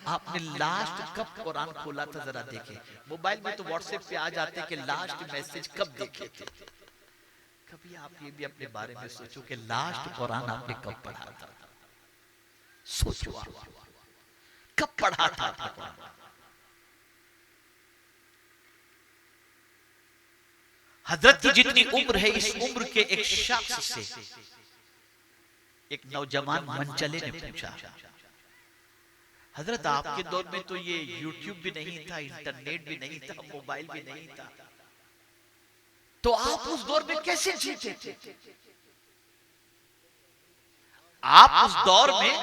आपने लास्ट कब कुरान खोला था जरा देखें। मोबाइल में तो व्हाट्सएप पे आ जाते कि लास्ट मैसेज कब देखे थे। कभी आप ये भी अपने बारे में सोचो कि लास्ट कुरान आपने कब पढ़ा था। सोचो आप कब पढ़ा था आपने कुरान। हजरत की जितनी उम्र है, इस उम्र के एक शख्स से एक नौजवान मनचले ने पूछा, हजरत आपके दौर में तो ये यूट्यूब भी नहीं था, इंटरनेट भी नहीं था, मोबाइल भी नहीं था, तो आप उस दौर में कैसे जीते थे? आप उस दौर में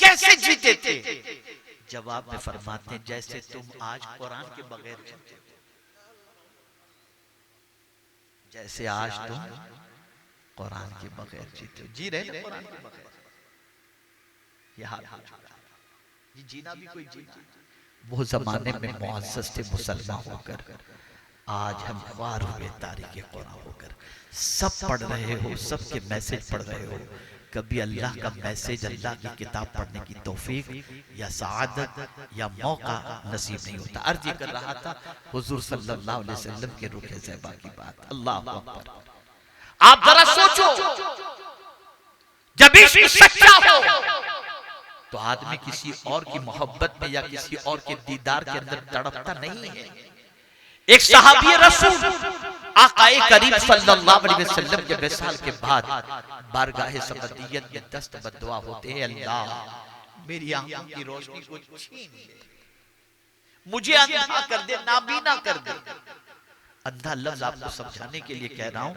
कैसे जीते थे? जवाब में फरमाते हैं जैसे तुम आज कुरान के बगैर जीते हो, जैसे आज तुम कुरान के बगैर जीते हो। जी रहे ना कुरान के बगैर, ये हाल हो चुका है। ये जीना भी कोई जीना। वो जमाने में मुअज़्ज़ज़ थे मुसलमान होकर, आज हम ख्वार हुए तारीख़ कुरान होकर। सब पढ़ रहे हो, सबके मैसेज पढ़ रहे हो, कभी अल्लाह का मैसेज, अल्लाह की किताब पढ़ने की तौफीक या सआदत या मौका नसीब नहीं होता। अर्ज ये कर रहा था हुजूर सल्लल्लाहु अलैहि वसल्लम के रुखे ज़ैबा की बात। अल्लाह अकबर। आप जरा सोचो, जब इश्क सच्चा हो तो आदमी किसी और की मोहब्बत में या किसी और के दीदार के अंदर तड़पता नहीं है। एक सहाबी रसूल आकाए करीम सल्लल्लाहु अलैहि वसल्लम के विसाल के बाद बारगाह समदियत में दस्त बद्दुआ होते हैं, अल्लाह मेरी आंखों की रोशनी को छीन ले, मुझे अंधा कर दे, नाबीना कर दे। अंधा लफ्ज आपको समझाने के लिए कह रहा हूं।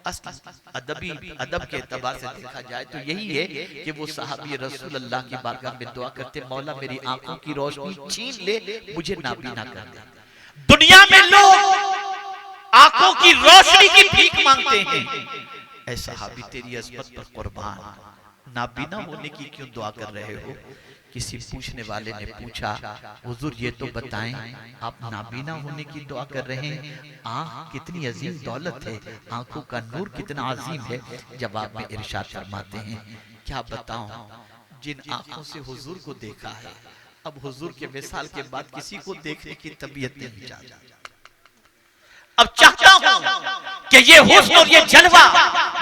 अदब के एतबार से देखा जाए तो यही है कि वो सहाबी रसूल अल्लाह की बारगाह में दुआ करते, मौला मेरी आंखों की रोशनी छीन ले, मुझे नाबीना कर दे। दुनिया में लोग आंखों की रोशनी की भीख मांगते हैं, ऐ सहाबी तेरी अज़मत पर कुर्बान, नाबीना होने की क्यों दुआ कर रहे हो? किसी पूछने वाले ने पूछा, हुजूर ये तो बताएं आप नाबीना होने की दुआ कर रहे हैं, आंख कितनी अजीम दौलत है, आंखों का नूर कितना अजीम है। जवाब में इरशाद फरमाते हैं, क्या बताऊं जिन आंखों से हुजूर को देखा है, अब हुजूर के विसाल के बाद किसी को देखने की तबीयत नहीं चाहती। अब चाहता हूं कि ये हुस्न और ये जलवा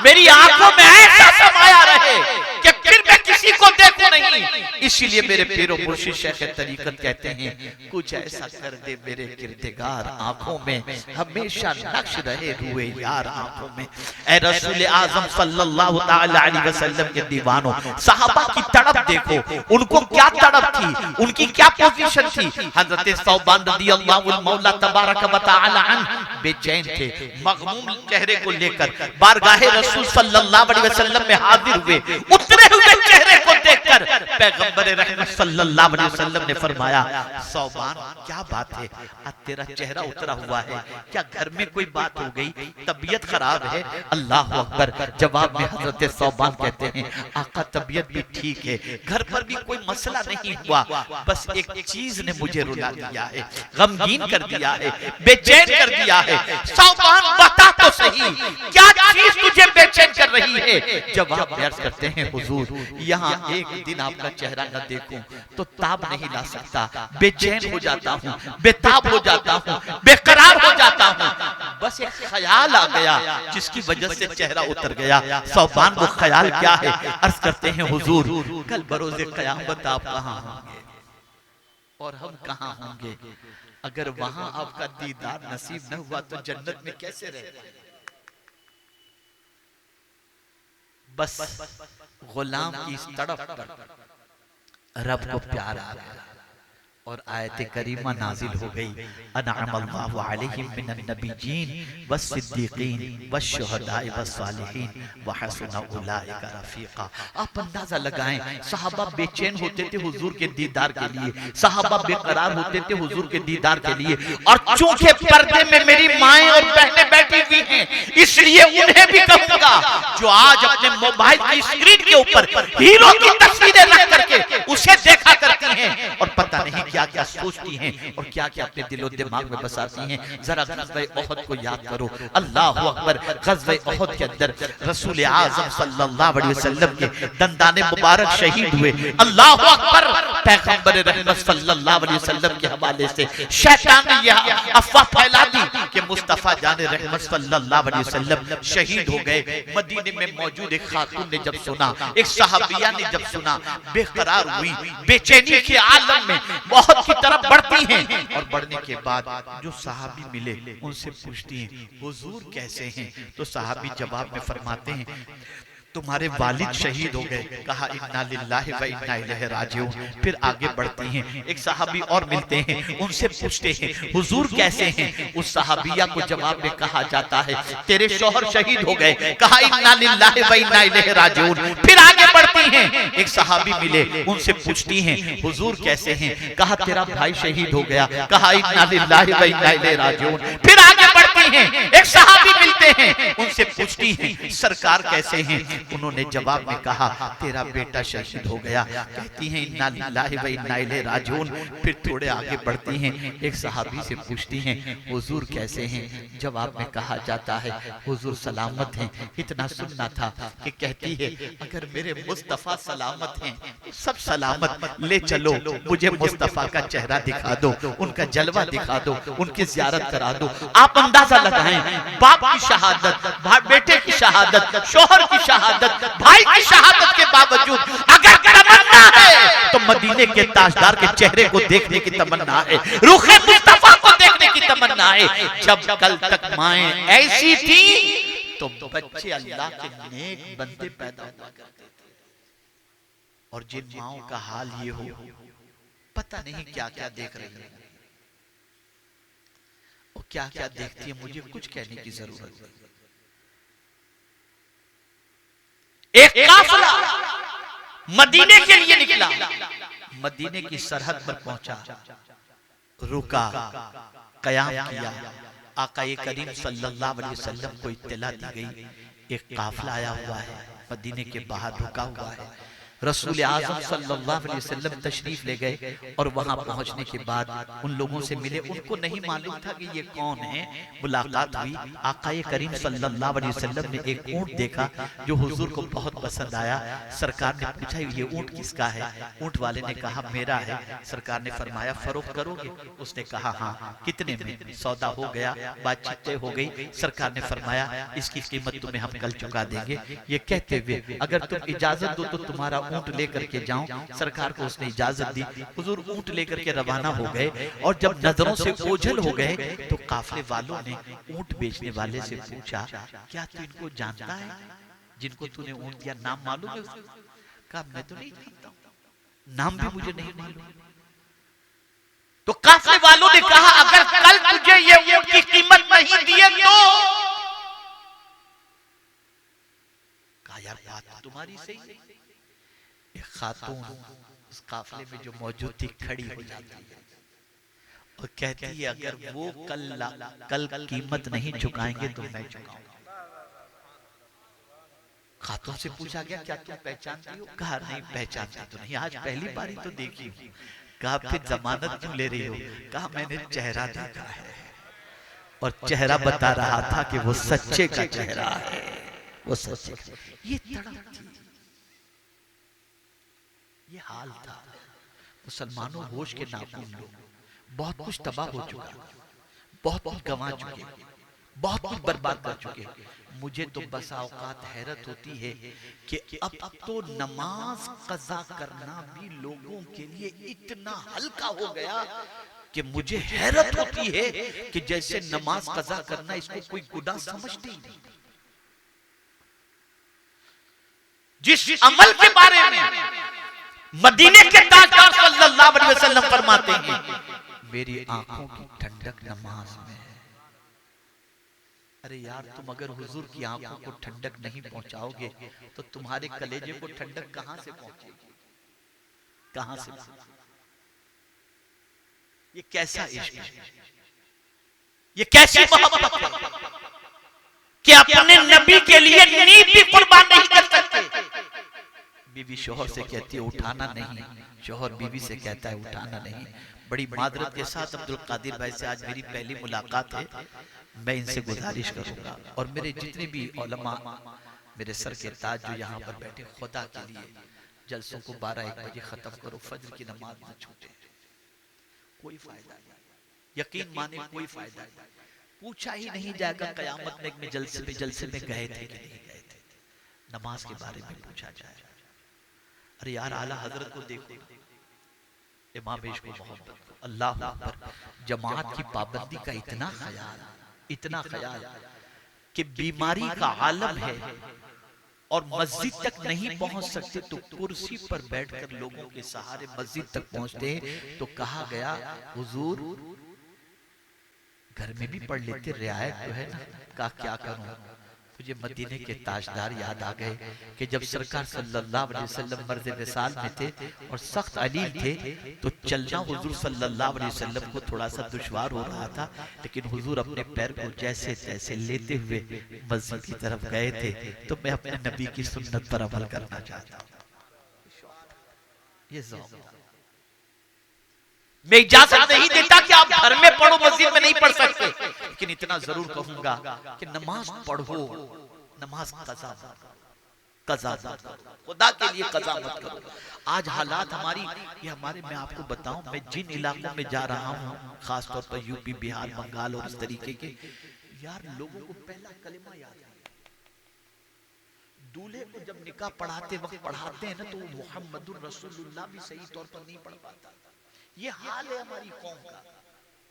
मेरी आंखों में ऐसा समाया रहे कि फिर मैं किसी को देखूं नहीं। इसीलिए मेरे पीरो मुर्शिद शेख तरीकत कहते हैं, कुछ ऐसा कर दे मेरे किरदगार आंखों में, हमेशा नक्श रहे रूए यार आंखों में। ऐ रसूल आजम सल्लल्लाहु तआला अलैहि वसल्लम के दीवानों, सहाबा की तड़प देखो, उनको क्या तड़प थी, उनकी क्या पोजीशन थी। हजरत सौबान रदियल्लाहु मौला तबारक व तआला अन्हु बेचैन थे, मगमूम चेहरे को लेकर बारगाहे रसूल सल्लल्लाहु अलैहि वसल्लम में हाजिर हुए। उतरे हुए चेहरे को देखकर पैगंबर रहमत सल्लल्लाहु अलैहि वसल्लम ने फरमाया, सौबान क्या बात है, आज तेरा चेहरा उतरा हुआ है, क्या घर में कोई बात हो गई, तबीयत खराब है? अल्लाह अकबर। जवाब में हजरत सौबान कहते हैं, आका तबीयत भी ठीक है, घर पर भी कोई मसला नहीं हुआ, बस एक चीज ने मुझे रुला दिया है, गमगीन कर दिया है, बेचैन कर दिया है। सौबान बता तो सही, क्या चीज तुझे बेचैन कर रही है? जवाब में अर्ज करते हैं, हुजूर यहाँ एक दिन आपका चेहरा न देखूं तो ताब नहीं ला सकता, बेचैन हो जाता हूँ, बेताब हो जाता हूँ, बेकरार हो जाता हूँ। बस एक ख्याल आ गया जिसकी वजह से चेहरा उतर गया। सौबान वो ख्याल क्या है? अर्ज करते हैं, हुजूर कल बरोज़े क़यामत आप कहाँ होंगे और हम कहाँ होंगे? अगर वहां आपका दीदार नसीब न हुआ तो जन्नत में कैसे रहे? बस गुलाम की इस तड़प पर रब को प्यार आ गया और आयत करीमा नाजिल हो गई, अनअमल्लाहु अलैहिम मिनन नबिय्यीन वस्सिद्दीकीन वश्शुहदाए वस्सालिहीन व हसुन उलाइका रफीका। आप अंदाजा लगाएं, सहाबा बेचैन होते थे हुजूर के दीदार के लिए, सहाबा बेकरार होते थे हुजूर के दीदार के लिए, और चूंकि पर्दे में मेरी माएं और बहनें बैठी हुई हैं, इसलिए उन्हें भी कहूंगा जो आज अपने मोबाइल की स्क्रीन के ऊपर हीरो की तस्वीरें रख करके उसे देखा करती हैं और पता नहीं क्या क्या सोचती हैं और क्या क्या अपने दिलो दिमाग में बसाती हैं। जरा ग़ज़वे उहद को याद करो। अल्लाह अकबर। ग़ज़वे उहद के अंदर रसूल आज़म सल्लल्लाहु अलैहि वसल्लम के दंदाने मुबारक शहीद हुए। अल्लाह अकबर। पैगंबर रहमत सल्लल्लाहु अलैहि वसल्लम के हवाले से शैतान ने यह अफवाह फैला दी कि मुस्तफा जाने रहमत सल्लल्लाहु अलैहि वसल्लम शहीद हो गए। मदीने में मौजूद एक खातून ने जब सुना, एक सहाबिया ने जब सुना, बेकरार हुई, बेचैनी के आलम में बहुत की तरफ बढ़ती हैं। और बढ़ने के बाद जो सहाबी मिले उनसे पूछती हैं हुजूर कैसे हैं? तो सहाबी जवाब में फरमाते हैं तुम्हारे वालिद शहीद हो गए। कहा इन्ना लिल्लाहि व इन्ना इलैहि राजिऊन। फिर आगे बढ़ती हैं, एक सहाबी और मिलते हैं, उनसे पूछते हैं हुजूर कैसे हैं? उस सहाबिया को जवाब में कहा जाता है तेरे शौहर शहीद हो गए। कहा इन्ना लिल्लाहि व इन्ना इलैहि राजिऊन। फिर आगे बढ़ती हैं, एक सहाबी मिले, उनसे पूछती हैं हुजूर कैसे हैं? कहा तेरा भाई शहीद हो गया। कहा इन्ना लिल्लाहि व इन्ना इलैहि राजिऊन। फिर आगे बढ़ती हैं, एक सहाबी मिलते हैं, उनसे पूछती हैं सरकार कैसे हैं? उन्होंने जवाब में कहा तेरा बेटा शहीद हो गया। कहती हैं इन्ना लिल्लाहि व इन्ना इलैहि राजिऊन। फिर थोड़े आगे बढ़ती हैं, एक सहाबी से पूछती हैं हुजूर कैसे हैं? जवाब में कहा जाता है हुजूर सलामत हैं। इतना सुनना था कि कहती है अगर मेरे मुस्तफा सलामत हैं सब सलामत, ले चलो मुझे मुस्तफा का चेहरा दिखा दो, उनका जलवा दिखा दो, उनकी ज़ियारत करा दो। आप अंदाजा लगाएं, बाप की शहादत, बेटे की शहादत, शौहर की शहादत, भाई की शहादत के बावजूद अगर तमन्ना है तो मदीने के ताजदार के चेहरे को देखने की तमन्ना है, रुखे मुस्तफा को देखने की तमन्ना है। जब कल तक माएं ऐसी थी तो बच्चे अल्लाह के नेक बंदे पैदा हुआ करते थे। और जिन माओं का हाल ये हो, पता नहीं क्या क्या देख रही है और क्या क्या देखती है, मुझे कुछ कहने की जरूरत नहीं। एक काफिला मदीने के लिए निकला, मदीने की सरहद पर पहुंचा, रुका, कयाम किया। आका करीम सल्लल्लाहु अलैहि वसल्लम को इत्तला दी गई एक काफिला आया हुआ है, मदीने के बाहर रुका हुआ है। रसूल आज़म सल्लल्लाहु अलैहि वसल्लम तशरीफ ले गए और वहां पहुंचने के बाद उन लोगों से मिले। उनको नहीं मालूम था कि ये कौन है। मुलाकात हुई, आका करीम सल्लल्लाहु अलैहि वसल्लम ने एक ऊंट देखा जो हुजूर को बहुत पसंद आया। सरकार ने पूछा ये ऊंट किसका है? ऊंट वाले ने कहा मेरा है। सरकार ने फरमाया फरोख्त करोगे? उसने कहा हाँ। कितने में? सौदा हो गया, बातचीत तय हो गई। सरकार ने फरमाया इसकी कीमत तुम्हें हम कल चुका देंगे। ये कहते हुए अगर तुम इजाजत दो तो तुम्हारा ऊंट लेकर के जाऊं। सरकार को उसने इजाजत दी, हुजूर ऊंट लेकर के रवाना हो गए। और जब नजरों से ओझल हो गए तो काफिले वालों ने ऊंट बेचने वाले से पूछा क्या तू इनको जानता है जिनको तूने ऊंट दिया? नाम मालूम है उसको? कहा मैं तो नहीं जानता, नाम भी मुझे नहीं मालूम। तो काफिले वालों ने कहा अगर कल तुझे ये ऊंट की कीमत नहीं दिए तो? कहा यार बात तुम्हारी सही है। एक खातून उस काफिले में जो मौजूद थी खड़ी हो जाती है और कहती है अगर वो कल कीमत नहीं चुकाएंगे तो मैं चुकाऊंगा। खातून से पूछा गया क्या तुम पहचानती हो? कहा नहीं पहचानती तो नहीं, आज पहली बार तो देखी हूं। कहा फिर जमानत क्यों ले रही हो? कहा मैंने चेहरा देखा है और चेहरा बता रहा था कि वो सच्चे का चेहरा है, वो सच्चे। ये तड़प थी, ये हाल था। मुसलमानों होश के नाखून लो, बहुत कुछ तबाह हो चुका, बहुत कुछ गंवा चुके, बहुत कुछ बर्बाद कर चुके। मुझे तो बसा औकात हैरत होती है कि अब तो नमाज कज़ा करना भी लोगों के लिए इतना हल्का हो गया कि मुझे हैरत होती है कि जैसे नमाज कज़ा करना इसको कोई गुनाह समझते ही नहीं। जिस अमल के बारे में मदीने के ताजदार सल्लल्लाहु अलैहि वसल्लम फरमाते हैं मेरी आंखों की ठंडक नमाज में है। अरे यार तुम अगर हुजूर की आंखों को ठंडक नहीं पहुंचाओगे तो तुम्हारे कलेजे को ठंडक कहां से पहुंचेगी? कहां से? ये कैसा इश्क है, ये कैसी मोहब्बत है कि अपने नबी के लिए नींद भी कुर्बान नहीं कर सकते। बीवी शोहर से कहती है उठाना नहीं, शोहर बीवी से कहता है उठाना नहीं। बड़ी मादरत के साथ अब्दुल कादिर भाई से आज मेरी पहली मुलाकात है। मैं इनसे गुजारिश करूंगा और मेरे जितने भी उलमा, मेरे सर के ताज जो यहाँ पर बैठे, खुदा के लिए जलसों को 12-1 बजे खत्म करो, फजर की नमाज न छूटे। कोई फायदा नहीं, यकीन माने कोई फायदा नहीं। पूछा ही नहीं जाएगा कयामत में जलसे में गए थे कि नहीं गए थे, नमाज के बारे में पूछा जाए। अरे यार आला हजरत को देखो, इमाम इश्क को मोहब्बत, अल्लाह अकबर, जमात की पाबंदी का इतना ख्याल कि बीमारी का आलम है और मस्जिद तक नहीं पहुंच सकते तो कुर्सी पर बैठकर लोगों के सहारे मस्जिद तक पहुंचते हैं। तो कहा गया हुजूर घर में भी पढ़ लेते, रियायत तो है ना। कहा क्या करूं, मुझे मदीने के ताजदार याद आ गए कि जब सरकार सल्लल्लाहु अलैहि वसल्लम मर्द विसाल में थे और सख्त अलील थे तो चलना हुजूर सल्लल्लाहु अलैहि वसल्लम को थोड़ा सा दुश्वार हो रहा था, लेकिन हुजूर अपने पैर को जैसे तैसे लेते हुए मस्जिद की तरफ गए थे। तो मैं अपने नबी की सुन्नत पर अमल करना चाहता हूँ। ये मैं इजाजत नहीं देता कि आप घर में पढ़ो, मस्जिद में नहीं पढ़ सकते, लेकिन इतना जरूर कहूंगा कि नमाज पढ़ो, नमाज कज़ा खुदा के लिए कज़ा मत करो। आज हालात हमारी ये हमारे, मैं आपको बताऊं, मैं जिन इलाकों में जा रहा हूं, खासतौर पर यूपी, बिहार, बंगाल और इस तरीके के, यार लोगों को पहला कलिमा याद है। दूल्हे को जब निकाह पढ़ाते वक्त पढ़ाते हैं ना तो मुहम्मदुर रसूलुल्लाह भी सही तौर पर नहीं पढ़ पाता। ये हाल है हमारी कौम का,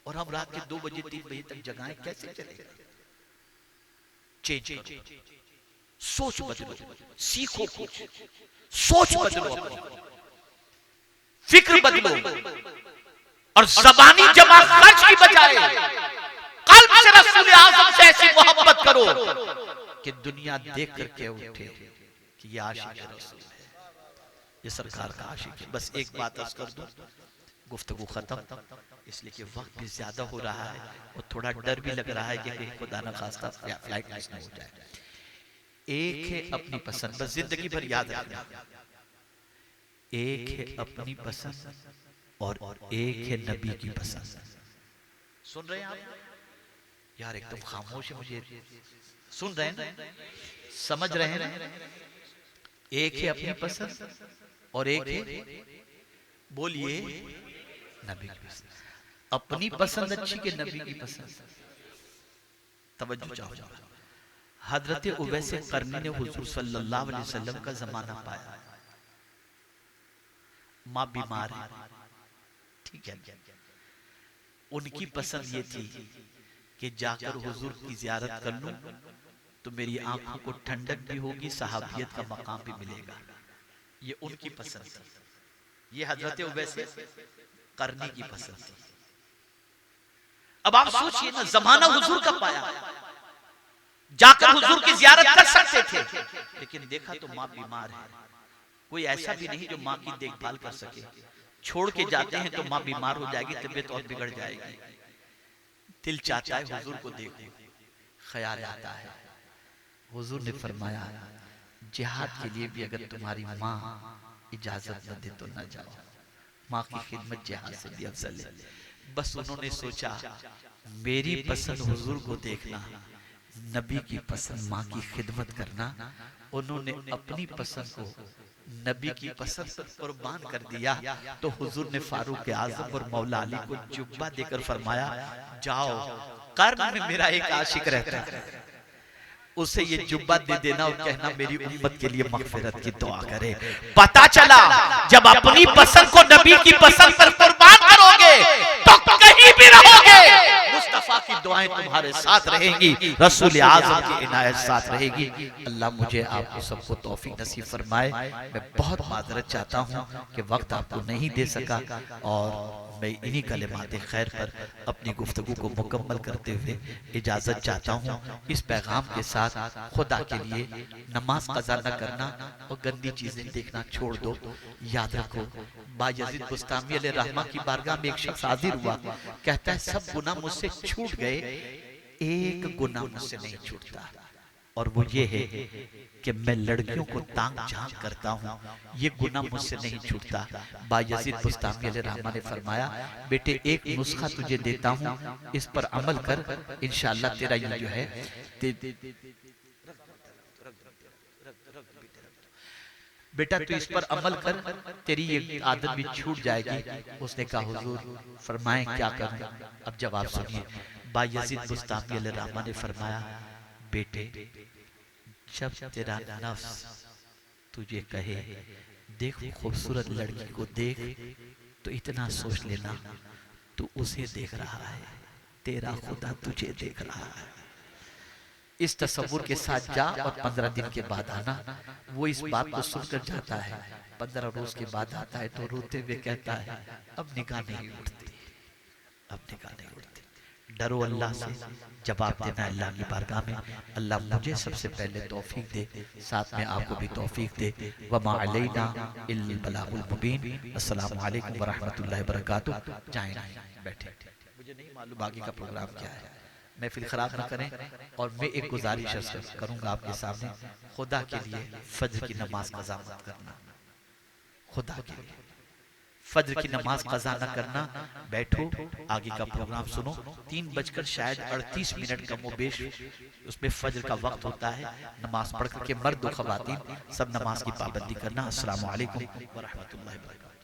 और हम रात के 2 बजे 3 बजे तक जगाएं, कैसे चलेगा? चेंज करो, सोच बदलो, सीखो कुछ, सोच बदलो, फिक्र बदलो, और ज़बानी जमा खर्च की बजाय कल्ब से रसूल आज़म से ऐसी मोहब्बत करो कि दुनिया देख करके उठे कि ये आशिक रसूल है, ये सरकार का आशिक है। बस एक बात अर्ज कर दूं, गुफ्तगू खत्म, इसलिए कि वक्त भी ज्यादा हो रहा है और थोड़ा डर भी लग रहा है कि कहीं खुदा न खास्ता फ्लाइट मिस न हो जाए। एक है अपनी पसंद, बस जिंदगी भर याद रखना, एक है अपनी पसंद और एक है नबी की पसंद। सुन रहे हैं आप यार? एकदम खामोश है, मुझे सुन रहे हैं ना, समझ रहे हैं? एक है अपनी पसंद और एक है, बोलिए, नबी की पसंद। अपनी पसंद अच्छी के नबी की पसंद? तवज्जो चाहो। हजरत उवैस करनी ने हुजूर सल्लल्लाहु अलैहि वसल्लम का जमाना पाया, माँ बीमार है, ठीक है, उनकी पसंद ये थी कि जाकर हुजूर की जियारत कर लूं तो मेरी आंखों को ठंडक भी होगी, सहाबियत का मकाम भी मिलेगा। ये उनकी पसंद थी, ये हजरत उवैस करनी की पसंद थी। अब आप सोचिए ना, जमाना हुजूर का पाया, जाकर हुजूर की जियारत कर सकते थे, लेकिन देखा तो माँ बीमार है। कोई ऐसा भी नहीं जो माँ की देखभाल कर सके, छोड़ के जाते हैं तो माँ बीमार हो जाएगी, तबीयत और बिगड़ जाएगी। दिल चाहता है हुजूर को देखो, ख्याल आता है। हुजूर ने फरमाया जिहाद के लिए भी अगर तुम्हारी माँ इजाजत न दे तो न जाओ, माँ की खिदमत जिहाद से भी अफजल है। बस उन्होंने सोचा मेरी पसंद हुजूर को देखना, नबी की पसंद माँ की खिदमत करना। उन्होंने अपनी पसंद को नबी की पसंद पर कुर्बान कर दिया। तो हुजूर ने फारूक आजम और मौला अली को जुब्बा देकर फरमाया जाओ, कर्म में मेरा एक आशिक रहता है, उसे ये जुब्बा दे देना और कहना मेरी उम्मत के लिए मगफिरत की दुआ करे। पता चला जब अपनी पसंद को नबी की पसंद पर कुर्बान करोगे तो कहीं भी रहोगे, मुस्तफा की दुआएं तुम्हारे साथ रहेंगी, रसूल आज़म की इनायत साथ रहेगी। अल्लाह मुझे आपको सबको तौफीक नसीब फरमाए। मैं बहुत माजरत चाहता हूँ कि वक्त आपको नहीं दे सका, और मैं इन्हीं कलिमात खैर पर अपनी गुफ्तगू को मुकम्मल करते हुए इजाजत चाहता हूँ। इस पैगाम के साथ खुदा के लिए नमाज कज़ा न करना और गंदी चीजें देखना छोड़ दो। याद रखो, बायजीद बुस्तामी अलैहि रहमा की बारगाह में एक शख्स हाजिर हुआ, कहता है सब गुनाह मुझसे छूट गए, एक गुनाह मुझसे नहीं छूटता, और वो ये है कि मैं लड़कियों को तांग झांक करता हूँ, ये गुनाह मुझसे नहीं छूटता। बायजीद बुस्तामी अलैहिर्रहमा ने फरमाया, बेटे एक नुस्खा तुझे देता हूँ, इस पर अमल कर, इंशाअल्लाह तेरा ये जो है बेटा तू इस पर अमल कर, तेरी ये आदत भी छूट जाएगी। उसने कहा हुजूर फरमाएं क्या करूं? अब जवाब सुनिए। बायजीद बुस्तामी अलैहिर्रहमा ने फरमाया, बेटे जब तेरा नफ्स तुझे कहे देख खूबसूरत लड़की को देख, तो इतना सोच लेना तू उसे देख रहा है, तेरा खुदा तुझे देख रहा है। इस तसव्वुर के साथ जा और 15 दिन के बाद आना। वो इस बात को सुनकर जाता है, 15 रोज के बाद आता है तो रोते हुए कहता है, अब निगाह नहीं उठती, अब निगाह नहीं उठती। डरो अल्लाह से, जवाब देना अल्लाह की बारगाह में। अल्लाह मुझे सबसे पहले तौफीक दे, साथ में आपको भी तौफीक दे। वमा अलैना इल्लल बलागुल मुबीन। अस्सलामु अलैकुम व रहमतुल्लाहि व बरकातुहू। जाएं बैठे, मुझे नहीं मालूम आगे का प्रोग्राम क्या है, महफिल खराब ना करें। और मैं एक गुजारिश करूंगा आपके सामने, खुदा के लिए फज्र की नमाज कज़ा मत करना, खुदा के लिए फज्र की नमाज कज़ा न करना। बैठो, आगे का प्रोग्राम सुनो। 3 बजकर शायद 38 मिनट कम व बेश उसमें फज्र का वक्त होता है। नमाज पढ़ करके मर्द व ख़वातीन सब नमाज की पाबंदी करना। अस्सलामु अलैकुम व रहमतुल्लाहि व बरकातुहू।